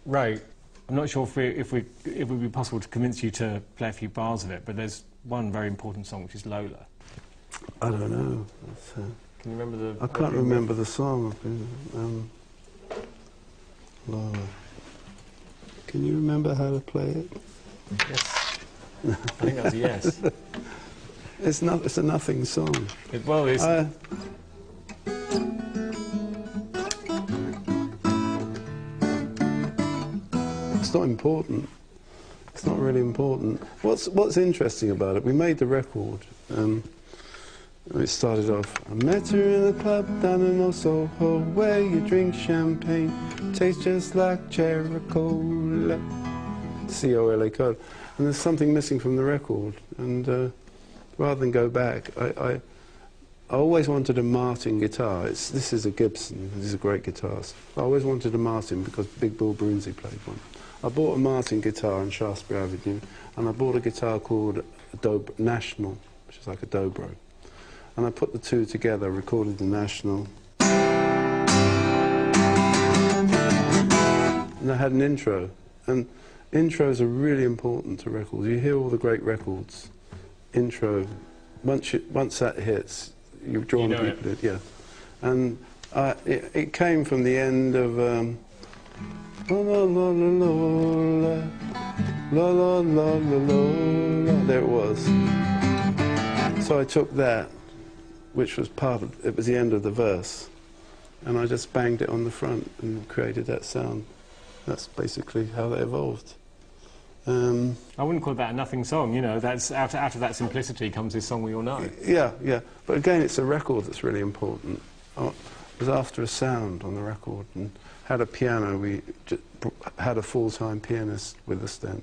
Ray, I'm not sure if it would be possible to convince you to play a few bars of it, but there's one very important song, which is Lola. I don't know. Can you remember the... I can't remember the song. Lola. Can you remember how to play it? Yes. I think that's a yes. It's a nothing song. Well, it's... It's not important. It's not really important. What's interesting about it, we made the record. It started off, I met her in a club down in Old Soho, where you drink champagne, tastes just like cherry cola. C-O-L-A code. And there's something missing from the record. And rather than go back, I always wanted a Martin guitar. This is a Gibson. This is a great guitar. I always wanted a Martin because Big Bill Broonzy played one. I bought a Martin guitar on Shaftesbury Avenue, and I bought a guitar called a National, which is like a dobro. And I put the two together, recorded the National. And I had an intro. And intros are really important to records. You hear all the great records. Intro, once that hits, you've drawn people in. Yeah. And it came from the end of la la la la la la la la la. There it was. So I took that, which was it was the end of the verse, and I just banged it on the front and created that sound. That's basically how they evolved. I wouldn't call that a nothing song, you know. That's out of that simplicity comes this song we all know. Yeah, yeah. But again, it's a record that's really important. I was after a sound on the record and had a piano. We had a full-time pianist with us then,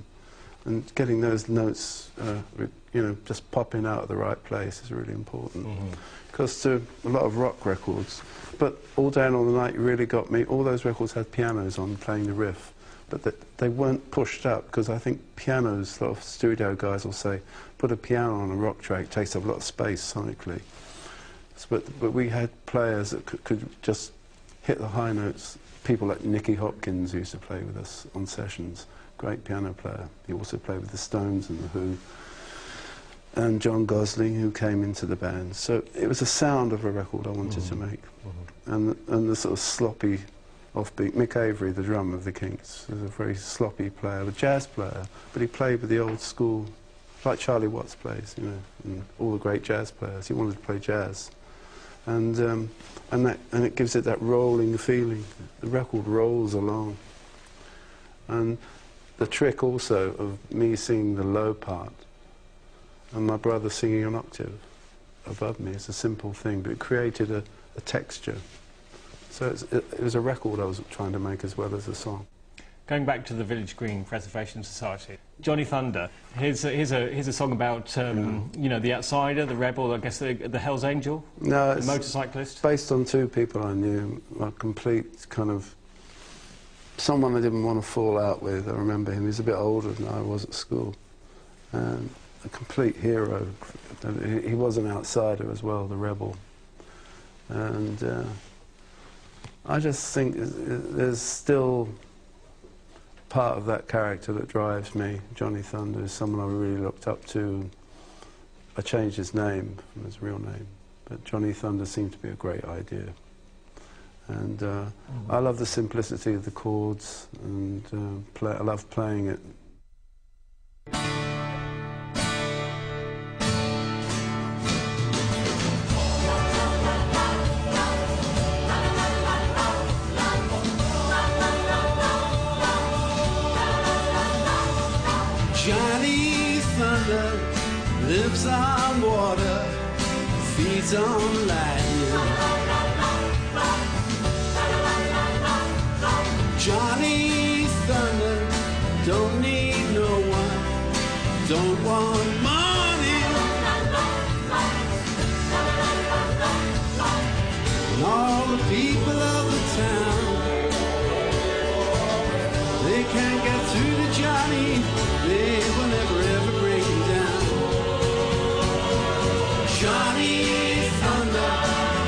and getting those notes, you know, just popping out of the right place is really important. Because to a lot of rock records, but All Day and All the Night really got me. All those records had pianos on playing the riff, but they weren't pushed up, because I think pianos, a lot of studio guys will say, put a piano on a rock track, it takes up a lot of space sonically. But we had players that could just hit the high notes. People like Nicky Hopkins used to play with us on sessions, great piano player. He also played with the Stones and the Who. And John Gosling, who came into the band. So it was a sound of a record I wanted to make. And the sort of sloppy, offbeat. Mick Avery, the drummer of the Kinks, was a very sloppy player, a jazz player, but he played with the old school, like Charlie Watts plays, you know, and all the great jazz players. He wanted to play jazz. And it gives it that rolling feeling. The record rolls along. And the trick also of me singing the low part and my brother singing an octave above me is a simple thing, but it created a texture. So it was a record I was trying to make as well as a song. Going back to the Village Green Preservation Society, Johnny Thunder, here's a song about, you know, the outsider, the rebel, I guess the Hell's Angel, the motorcyclist. Based on two people I knew, a complete kind of, someone I didn't want to fall out with. I remember him, he was a bit older than I was at school. A complete hero. He was an outsider as well, the rebel. And I just think there's still part of that character that drives me. Johnny Thunder is someone I really looked up to. I changed his name from his real name, but Johnny Thunder seemed to be a great idea. And I love the simplicity of the chords, and I love playing it. Johnny Thunder lives on water, feeds on lightning. Johnny Thunder don't need no one, don't want money. And all the people of the town, they can't get through to Johnny. They will never ever bring him down. Johnny Thunder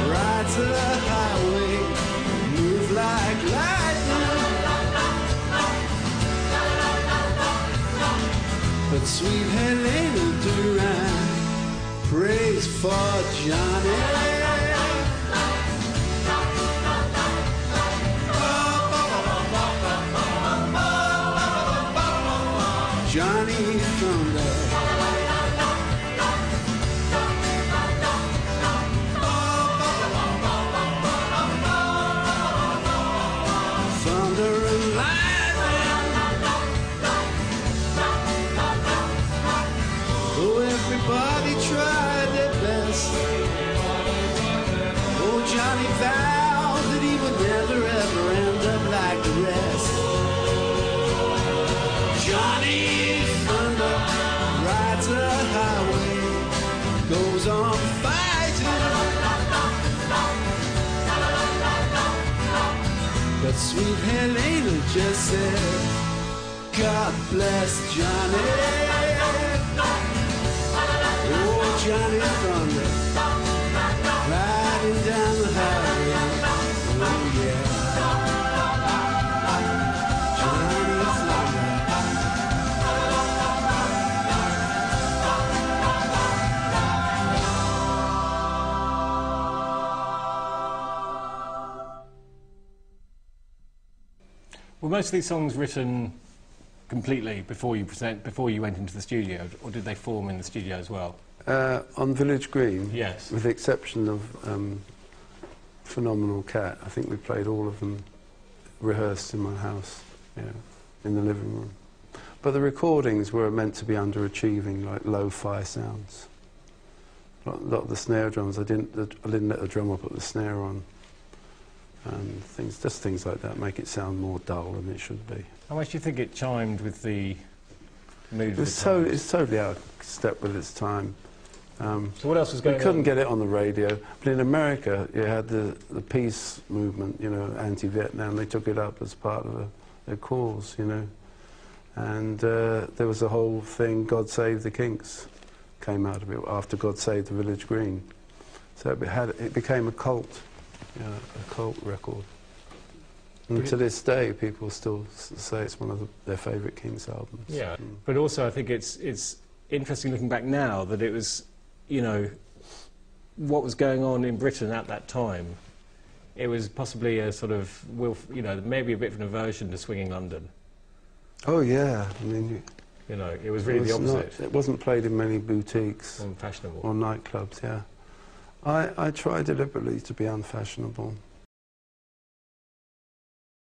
rides the highway, move like lightning. sweet Helena Duran. Praise for Johnny. Johnny Thunder. Thunder and lightning. Oh, everybody tried their best. Oh, Johnny vowed that he would never ever end up like the rest. Johnny Thunder rides a highway, goes on fighting. But sweet Helena just said, God bless Johnny. Oh, Johnny Thunder, riding down the highway. Oh, yeah. Johnny Thunder. Were most of these songs written completely before you went into the studio, or did they form in the studio as well? On Village Green, yes, with the exception of Phenomenal Cat, I think we played all of them rehearsed in my house, yeah, in the living room. But the recordings were meant to be underachieving, like lo-fi sounds. A lot of the snare drums, I didn't let the drummer put the snare on. And things like that make it sound more dull than it should be. How much do you think it chimed with the mood of the time? It's totally out of step with its time. So what else was going on? We couldn't get it on the radio. But in America, you had the peace movement, you know, anti-Vietnam. They took it up as part of their cause, you know. And there was a whole thing, God Save the Kinks, came out of it after God Save the Village Green. So it became a cult. Yeah, a cult record. And to this day, people still say it's one of their favourite Kings albums. Yeah, but also I think it's interesting looking back now that it was, you know, what was going on in Britain at that time. It was possibly a sort of, you know, maybe a bit of an aversion to swinging London. Oh yeah, I mean, you know, it was really the opposite. It wasn't played in many boutiques unfashionable, or nightclubs. Yeah. I try deliberately to be unfashionable.